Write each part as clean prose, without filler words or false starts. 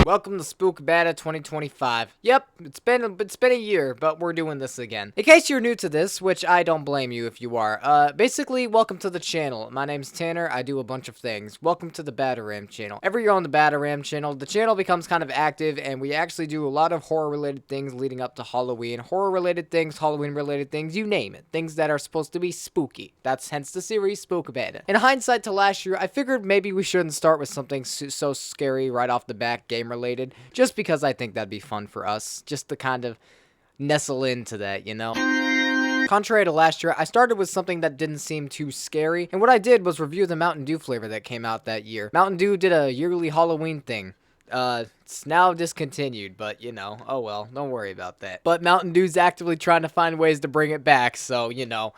Welcome to Spook Bada 2025. Yep, it's been a year, but we're doing this again. In case you're new to this, which I don't blame you if you are, basically, welcome to the channel. My name's Tanner, I do a bunch of things. Welcome to the Badaram channel. Every year on the Badaram channel, the channel becomes kind of active, and we actually do a lot of horror-related things leading up to Halloween. Horror-related things, Halloween-related things, you name it. Things that are supposed to be spooky. That's hence the series Spook Bada. In hindsight to last year, I figured maybe we shouldn't start with something so scary right off the bat, game-related, just because I think that'd be fun for us, just to kind of nestle into that, you know? Contrary to last year, I started with something that didn't seem too scary, and what I did was review the Mountain Dew flavor that came out that year. Mountain Dew did a yearly Halloween thing. It's now discontinued, but, you know, oh well, don't worry about that. But Mountain Dew's actively trying to find ways to bring it back, so, you know.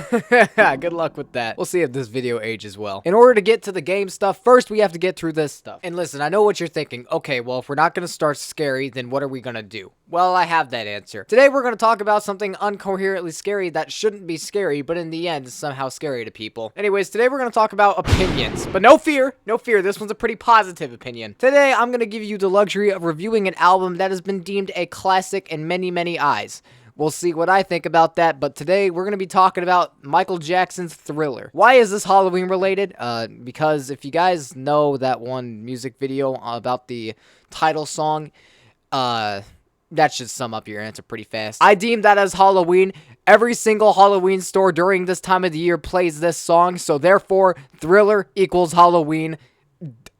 Good luck with that. We'll see if this video ages well. In order to get to the game stuff, first we have to get through this stuff. And listen, I know what you're thinking. Okay, well, if we're not going to start scary, then what are we going to do? Well, I have that answer. Today we're going to talk about something uncoherently scary that shouldn't be scary, but in the end is somehow scary to people. Anyways, today we're going to talk about opinions. But no fear, this one's a pretty positive opinion. Today I'm going to give you the luxury of reviewing an album that has been deemed a classic in many, many eyes. We'll see what I think about that, but today we're going to be talking about Michael Jackson's Thriller. Why is this Halloween related? Because if you guys know that one music video about the title song, that should sum up your answer pretty fast. I deem that as Halloween. Every single Halloween store during this time of the year plays this song, so therefore, Thriller equals Halloween.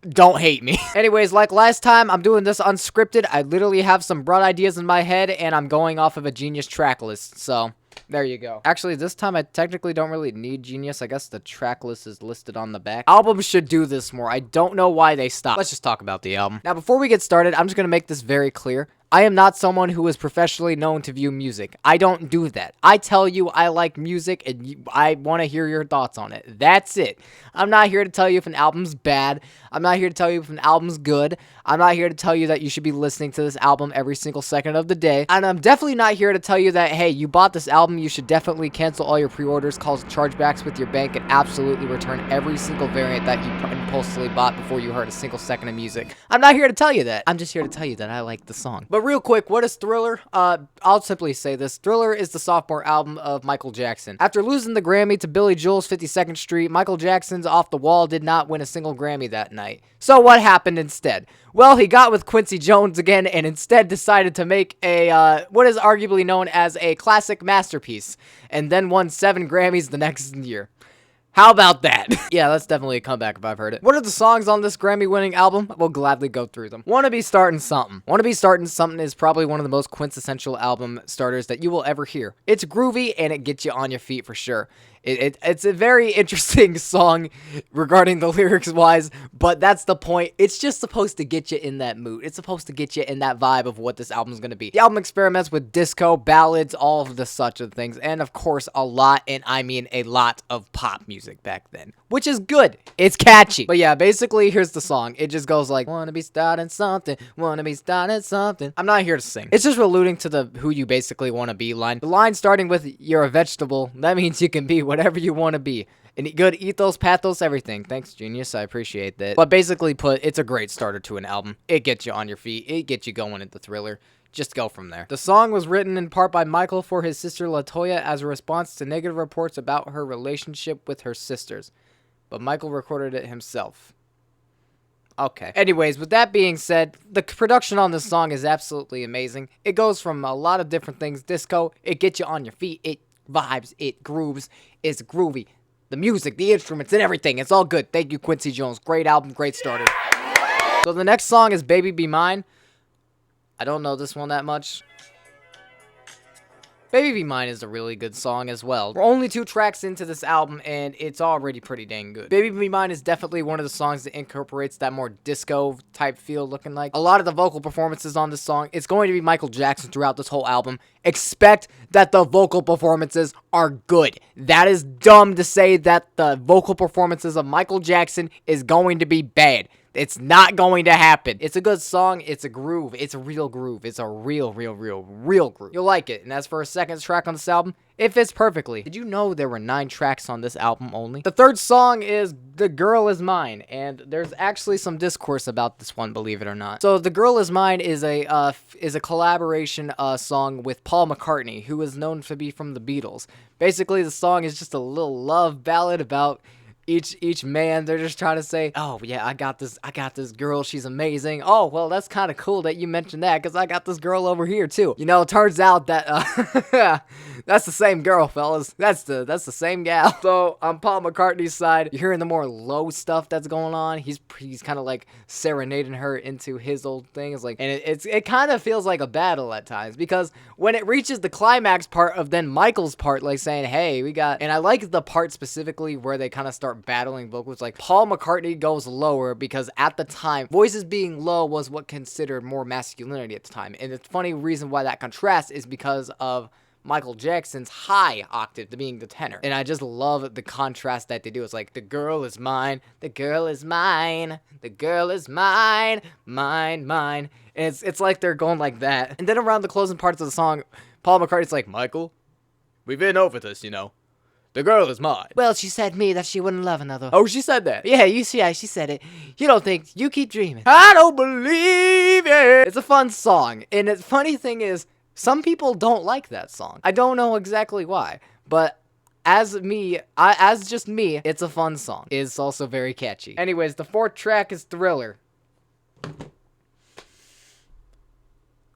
Don't hate me. Anyways, like last time, I'm doing this unscripted. I literally have some broad ideas in my head, and I'm going off of a Genius track list, so there you go. Actually, this time I technically don't really need Genius. I guess the track list is listed on the back. Albums should do this more. I don't know why they stopped. Let's just talk about the album. Now, before we get started, I'm just gonna make this very clear. I am not someone who is professionally known to view music. I don't do that. I tell you I like music, and I want to hear your thoughts on it. That's it. I'm not here to tell you if an album's bad. I'm not here to tell you if an album's good. I'm not here to tell you that you should be listening to this album every single second of the day. And I'm definitely not here to tell you that, hey, you bought this album, you should definitely cancel all your pre-orders, call chargebacks with your bank, and absolutely return every single variant that you impulsively bought before you heard a single second of music. I'm not here to tell you that. I'm just here to tell you that I like the song. But real quick, what is Thriller? I'll simply say this. Thriller is the sophomore album of Michael Jackson. After losing the Grammy to Billy Joel's 52nd Street, Michael Jackson's Off the Wall did not win a single Grammy that night. So what happened instead? Well, he got with Quincy Jones again and instead decided to make a, what is arguably known as a classic masterpiece, and then won 7 Grammys the next year. How about that? Yeah, that's definitely a comeback if I've heard it. What are the songs on this Grammy-winning album? We'll gladly go through them. Wanna Be Startin' Something. Wanna Be Startin' Something is probably one of the most quintessential album starters that you will ever hear. It's groovy, and it gets you on your feet for sure. It's a very interesting song regarding the lyrics-wise, but that's the point. It's just supposed to get you in that mood. It's supposed to get you in that vibe of what this album's gonna be. The album experiments with disco, ballads, all of the such of things, and of course, a lot, and I mean a lot of pop music back then, which is good. It's catchy. But yeah, basically, here's the song. It just goes like, wanna be starting something, wanna be starting something. I'm not here to sing. It's just alluding to the who you basically want to be line. The line starting with, you're a vegetable, that means you can be whatever you want to be. And good ethos, pathos, everything. Thanks, Genius. I appreciate that. But basically put, it's a great starter to an album. It gets you on your feet. It gets you going into Thriller. Just go from there. The song was written in part by Michael for his sister LaToya as a response to negative reports about her relationship with her sisters. But Michael recorded it himself. Okay. Anyways, with that being said, the production on this song is absolutely amazing. It goes from a lot of different things. Disco, it gets you on your feet. It vibes, it grooves, it's groovy. The music, the instruments, and everything. It's all good. Thank you, Quincy Jones. Great album, great starter. So the next song is Baby Be Mine. I don't know this one that much. Baby Be Mine is a really good song as well. We're only 2 tracks into this album, and it's already pretty dang good. Baby Be Mine is definitely one of the songs that incorporates that more disco-type feel looking like. A lot of the vocal performances on this song, it's going to be Michael Jackson throughout this whole album. Expect that the vocal performances are good. That is dumb to say that the vocal performances of Michael Jackson is going to be bad. It's not going to happen. It's a good song. It's a groove. It's a real groove. It's a real groove. You'll like it. And as for a second track on this album, it fits perfectly. Did you know there were 9 tracks on this album only? The third song is The Girl Is Mine, and there's actually some discourse about this one, believe it or not. So The Girl Is Mine is a collaboration song with Paul McCartney, who is known to be from the Beatles. Basically, the song is just a little love ballad about each man. They're just trying to say, oh yeah, I got this girl, she's amazing. Oh well, that's kind of cool that you mentioned that, because I got this girl over here too. You know, it turns out that that's the same girl, fellas. That's the same gal. So on Paul McCartney's side, you're hearing the more low stuff that's going on. He's kind of like serenading her into his old thing. It's like, and it kind of feels like a battle at times, because when it reaches the climax part of then Michael's part, like saying, hey, we got, and I like the part specifically where they kind of start battling vocals. Like Paul McCartney goes lower because at the time, voices being low was what considered more masculinity at the time. And the funny reason why that contrasts is because of Michael Jackson's high octave to being the tenor. And I just love the contrast that they do. It's like, the girl is mine, the girl is mine, the girl is mine, mine. And it's like they're going like that. And then around the closing parts of the song, Paul McCartney's like, Michael, we've been over this, you know. The girl is mine. Well, she said me that she wouldn't love another. Oh, she said that? Yeah, she said it. You don't think, you keep dreaming. I don't believe it. It's a fun song. And the funny thing is, some people don't like that song. I don't know exactly why, but as just me, it's a fun song. It's also very catchy. Anyways, the 4th track is Thriller.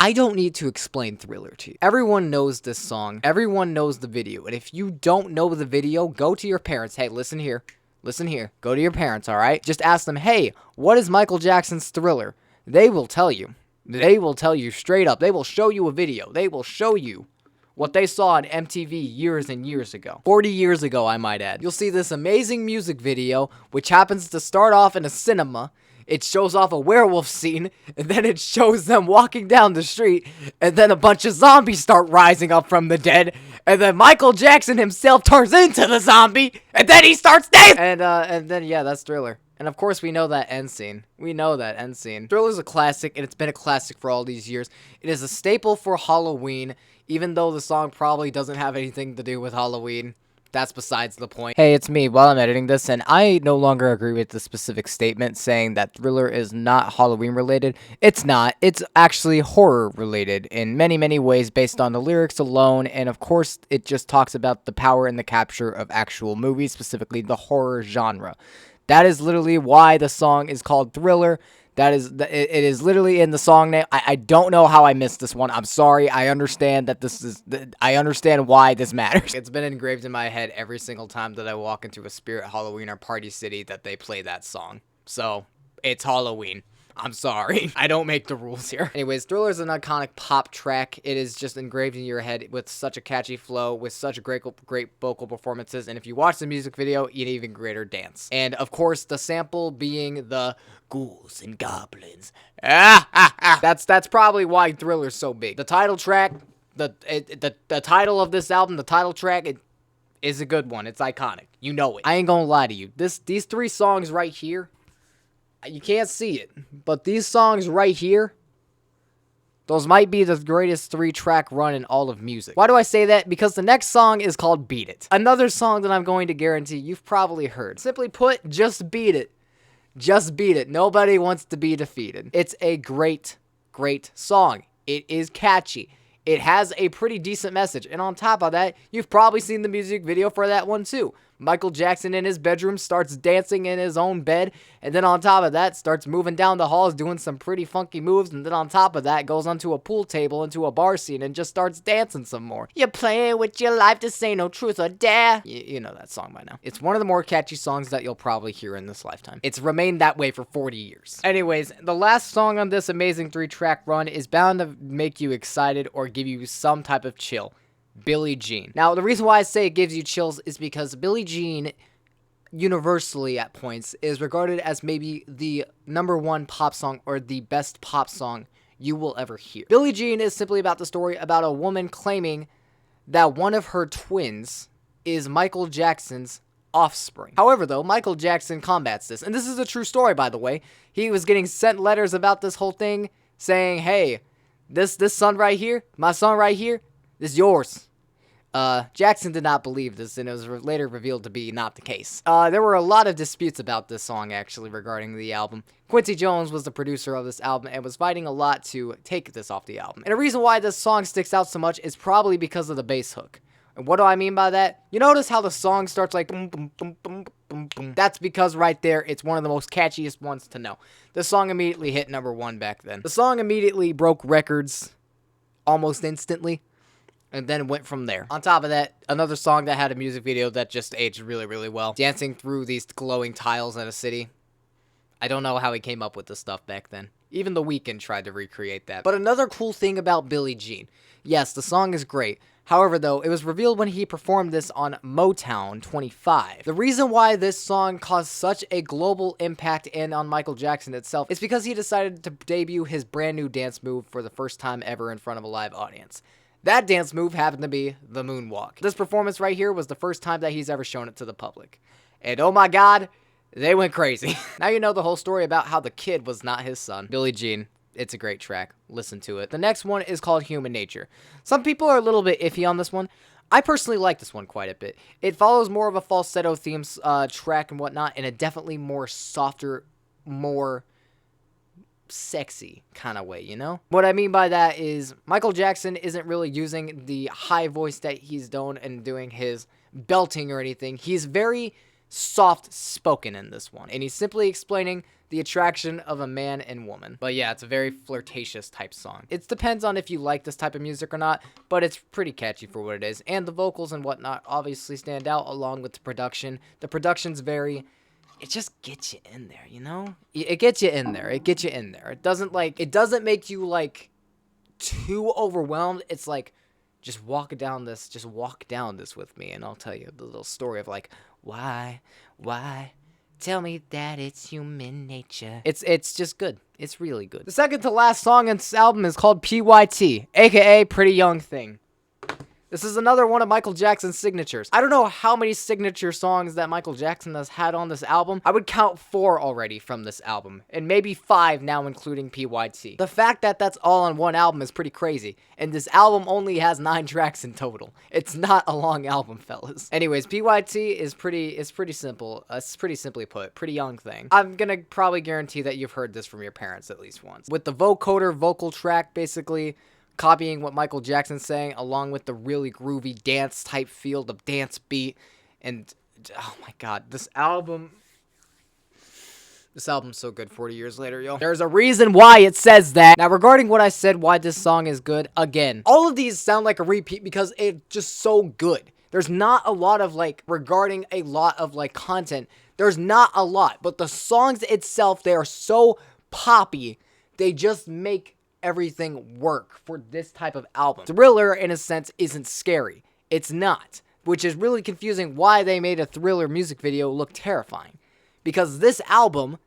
I don't need to explain Thriller to you. Everyone knows this song. Everyone knows the video. And if you don't know the video, go to your parents. Hey, listen here. Listen here. Go to your parents, all right? Just ask them, hey, what is Michael Jackson's Thriller? They will tell you. They will tell you straight up. They will show you a video. They will show you what they saw on MTV years and years ago. 40 years ago, I might add. You'll see this amazing music video, which happens to start off in a cinema. It shows off a werewolf scene, and then it shows them walking down the street, and then a bunch of zombies start rising up from the dead, and then Michael Jackson himself turns into the zombie, and then he starts dancing! And then, yeah, that's Thriller. And of course, we know that end scene. We know that end scene. Thriller's a classic, and it's been a classic for all these years. It is a staple for Halloween, even though the song probably doesn't have anything to do with Halloween. That's besides the point. Hey, it's me while I'm editing this, and I no longer agree with the specific statement saying that Thriller is not Halloween related. It's not. It's actually horror related in many, many ways based on the lyrics alone, and of course, it just talks about the power and the capture of actual movies, specifically the horror genre. That is literally why the song is called Thriller. It is literally in the song name. I don't know how I missed this one. I'm sorry. I understand that I understand why this matters. It's been engraved in my head every single time that I walk into a Spirit Halloween or Party City that they play that song. So, it's Halloween. I'm sorry. I don't make the rules here. Anyways, Thriller is an iconic pop track. It is just engraved in your head with such a catchy flow, with such great vocal performances, and if you watch the music video, an even greater dance. And of course, the sample being the ghouls and goblins. That's probably why Thriller's so big. The title track, the title of this album, the title track, it is a good one. It's iconic. You know it. I ain't gonna lie to you. These 3 songs right here, you can't see it, but these songs right here, those might be the greatest 3-track run in all of music. Why do I say that? Because the next song is called Beat It. Another song that I'm going to guarantee you've probably heard. Simply put, just beat it. Just beat it. Nobody wants to be defeated. It's a great song. It is catchy. It has a pretty decent message. And on top of that, you've probably seen the music video for that one too. Michael Jackson in his bedroom starts dancing in his own bed, and then on top of that starts moving down the halls doing some pretty funky moves, and then on top of that goes onto a pool table into a bar scene and just starts dancing some more. You're playing with your life to say no truth or dare. You know that song by now. It's one of the more catchy songs that you'll probably hear in this lifetime. It's remained that way for 40 years. Anyways, the last song on this amazing 3-track run is bound to make you excited or give you some type of chill. Billie Jean. Now, the reason why I say it gives you chills is because Billie Jean, universally at points, is regarded as maybe the #1 pop song or the best pop song you will ever hear. Billie Jean is simply about the story about a woman claiming that one of her twins is Michael Jackson's offspring. However, though, Michael Jackson combats this, and this is a true story, by the way. He was getting sent letters about this whole thing saying, hey, this son right here, my son right here, this is yours. Jackson did not believe this, and it was later revealed to be not the case. There were a lot of disputes about this song, actually, regarding the album. Quincy Jones was the producer of this album and was fighting a lot to take this off the album. And the reason why this song sticks out so much is probably because of the bass hook. And what do I mean by that? You notice how the song starts like boom, boom, boom, boom, boom, boom. That's because right there, it's one of the most catchiest ones to know. The song immediately hit #1 back then. The song immediately broke records almost instantly, and then went from there. On top of that, another song that had a music video that just aged really, really well. Dancing through these glowing tiles in a city. I don't know how he came up with this stuff back then. Even The Weeknd tried to recreate that. But another cool thing about Billie Jean. Yes, the song is great. However, though, it was revealed when he performed this on Motown 25. The reason why this song caused such a global impact and on Michael Jackson itself is because he decided to debut his brand new dance move for the first time ever in front of a live audience. That dance move happened to be the moonwalk. This performance right here was the first time that he's ever shown it to the public. And oh my god, they went crazy. Now you know the whole story about how the kid was not his son. Billie Jean. It's a great track. Listen to it. The next one is called Human Nature. Some people are a little bit iffy on this one. I personally like this one quite a bit. It follows more of a falsetto theme track and whatnot, in a definitely more softer, more sexy kind of way, you know? What I mean by that is Michael Jackson isn't really using the high voice that he's done and doing his belting or anything. He's very soft spoken in this one, and he's simply explaining the attraction of a man and woman. But yeah, it's a very flirtatious type song. It depends on if you like this type of music or not, but it's pretty catchy for what it is, and the vocals and whatnot obviously stand out along with the production. The production's very, it just gets you in there, you know? It gets you in there. It gets you in there. It doesn't make you like too overwhelmed. It's like, just walk down this with me, and I'll tell you the little story of like, why, tell me that it's human nature. It's just good. It's really good. The second to last song in this album is called PYT, aka Pretty Young Thing. This is another one of Michael Jackson's signatures. I don't know how many signature songs that Michael Jackson has had on this album. I would count 4 already from this album, and maybe 5 now including PYT. The fact that that's all on one album is pretty crazy, and this album only has 9 tracks in total. It's not a long album, fellas. Anyways, PYT is pretty simple. It's pretty simply put, Pretty Young Thing. I'm gonna probably guarantee that you've heard this from your parents at least once. With the vocoder vocal track basically copying what Michael Jackson's saying, along with the really groovy dance type feel, the dance beat, and oh my god, this album's so good 40 years later, yo. There's a reason why it says that. Now, regarding what I said, why this song is good, again, all of these sound like a repeat because it's just so good. There's not a lot of, like, regarding a lot of, like, content, there's not a lot, but the songs itself, they are so poppy, they just make everything work for this type of album. Thriller, in a sense, isn't scary. It's not, which is really confusing why they made a Thriller music video look terrifying. Because this album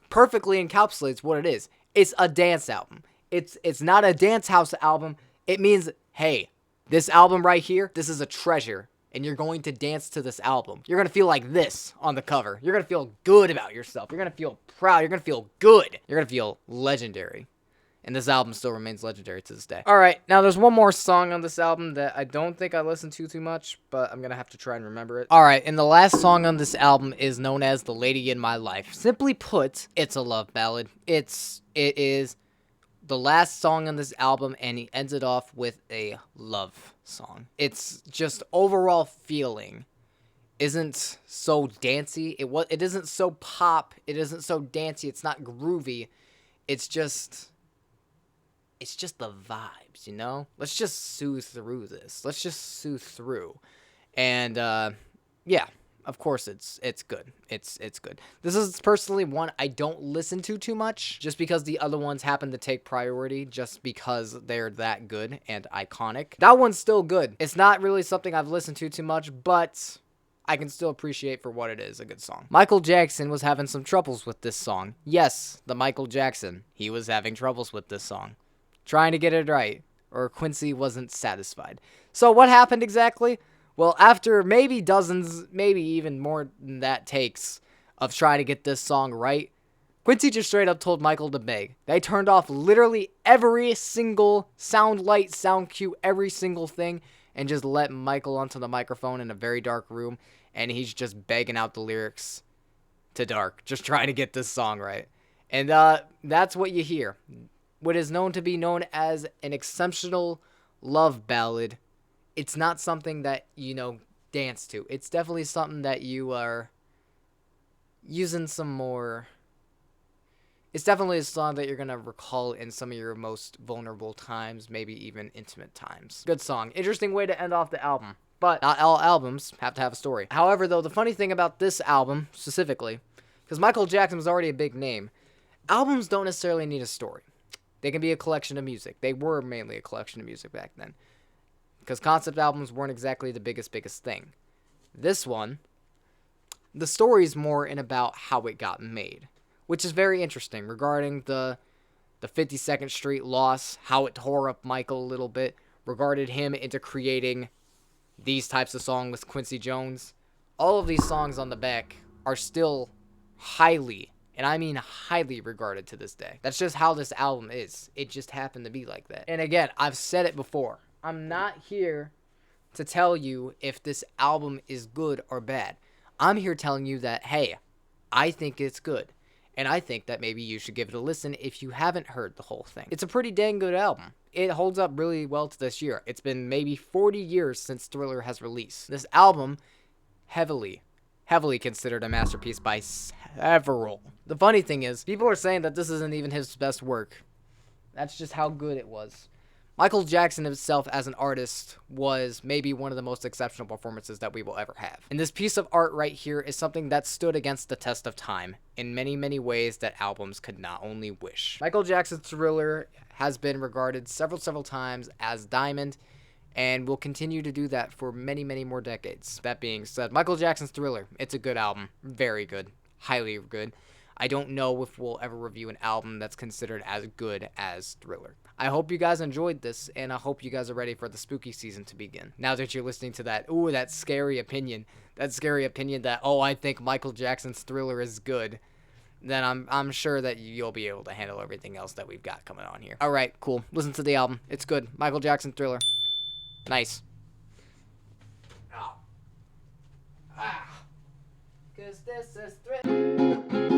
perfectly encapsulates what it is. It's a dance album. It's not a dance house album. It means, hey, this album right here, this is a treasure, and you're going to dance to this album. You're going to feel like this on the cover. You're going to feel good about yourself. You're going to feel proud. You're going to feel good. You're going to feel legendary. And this album still remains legendary to this day. Alright, now there's one more song on this album that I don't think I listened to too much, but I'm gonna have to try and remember it. Alright, and the last song on this album is known as The Lady in My Life. Simply put, it's a love ballad. It is the last song on this album, and he ends it off with a love song. It's just overall feeling isn't so dancey. It isn't so pop. It isn't so dancey. It's not groovy. It's just the vibes, you know? Let's just soothe through this. Let's just soothe through. And, yeah, of course it's good. It's good. This is personally one I don't listen to too much, just because the other ones happen to take priority, just because they're that good and iconic. That one's still good. It's not really something I've listened to too much, but I can still appreciate for what it is, a good song. Michael Jackson was having some troubles with this song. Yes, the Michael Jackson. He was having troubles with this song, trying to get it right, or Quincy wasn't satisfied. So what happened exactly? Well, after maybe dozens, maybe even more than that takes of trying to get this song right, Quincy just straight up told Michael to beg. They turned off literally every single sound light, sound cue, every single thing, and just let Michael onto the microphone in a very dark room, and he's just begging out the lyrics to Dark, just trying to get this song right. And that's what you hear. What is known to be known as an exceptional love ballad. It's not something that, dance to. It's definitely something that you are using some more. It's definitely a song that you're going to recall in some of your most vulnerable times, maybe even intimate times. Good song. Interesting way to end off the album. But not all albums have to have a story. However, though, the funny thing about this album specifically, because Michael Jackson was already a big name, albums don't necessarily need a story. They can be a collection of music. They were mainly a collection of music back then, because concept albums weren't exactly the biggest thing. This one, the story's more in about how it got made, which is very interesting regarding the 52nd Street loss, how it tore up Michael a little bit, regarded him into creating these types of songs with Quincy Jones. All of these songs on the back are still highly, and I mean highly, regarded to this day. That's just how this album is. It just happened to be like that. And again, I've said it before. I'm not here to tell you if this album is good or bad. I'm here telling you that, hey, I think it's good. And I think that maybe you should give it a listen if you haven't heard the whole thing. It's a pretty dang good album. It holds up really well to this year. It's been maybe 40 years since Thriller has released. This album, heavily considered a masterpiece by several. The funny thing is, people are saying that this isn't even his best work. That's just how good it was. Michael Jackson himself as an artist was maybe one of the most exceptional performances that we will ever have. And this piece of art right here is something that stood against the test of time in many, many ways that albums could not only wish. Michael Jackson's Thriller has been regarded several times as Diamond, and will continue to do that for many, many more decades. That being said, Michael Jackson's Thriller, it's a good album. Very good. Highly good. I don't know if we'll ever review an album that's considered as good as Thriller. I hope you guys enjoyed this, and I hope you guys are ready for the spooky season to begin. Now that you're listening to that, that scary opinion that, I think Michael Jackson's Thriller is good, then I'm sure that you'll be able to handle everything else that we've got coming on here. Alright, cool. Listen to the album. It's good. Michael Jackson Thriller. Nice. Ow. Ah. 'Cause this is Thriller.